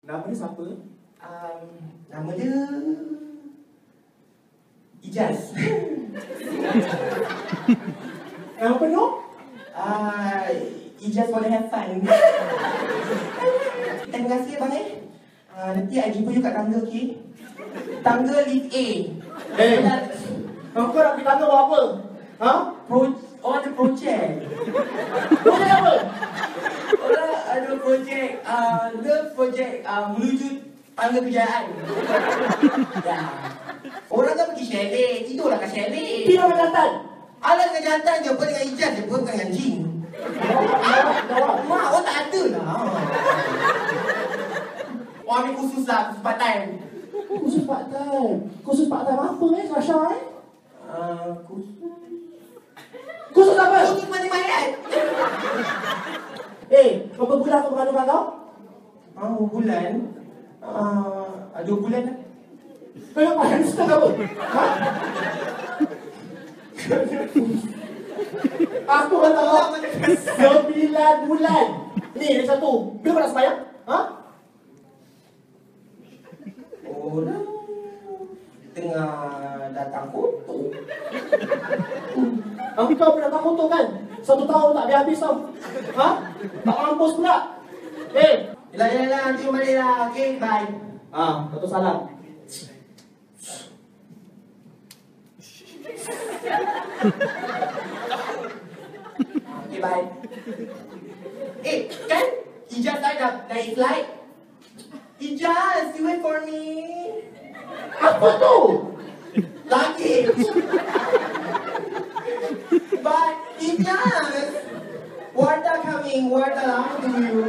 Nama dia siapa? Nama dia Ijaz. Nama penuh? Ijaz boleh have fun. Terima kasih abang nanti I jumpa you kat tangga, okay? Tangga lift A. Kau nak pergi tangga buat apa? Ha? Ada projek. Projek apa? Orang ada projek, projek menuju tangga kejayaan. Ya. Orang kan pergi chalet, tidurlah kat chalet. Tidur dengan jantan. Alah dengan jantan je, apa dengan Ijaz je, apa bukan dengan jin. Mak, orang tak ada lah. Orang ambil khusus lah, khusus part time. Khusus part time? Khusus part time apa Sasha Khusus apa? Khusus mandi mayat. Berapa bulan aku mengandung kau? 2 bulan. 2 bulan lah. Kau yang hamster apa? Ha? Aku kata kau 9 bulan. Ni ada satu. Bila kau nak sembahyang? Ha? Orang tengah datang foto. Kau pernah tak foto kan? 1 tahun tak habis tau. Ha? Tak mampus pula. Yelah, nanti balik lah. Okay, bye. Satu salam. Okay, bye. Kan? Ijaz saya dah naik flight. Ijaz, you wait for me. Apa tu? Lagi. Bye. Ijaz. Warta coming. Warta lama tunggu you.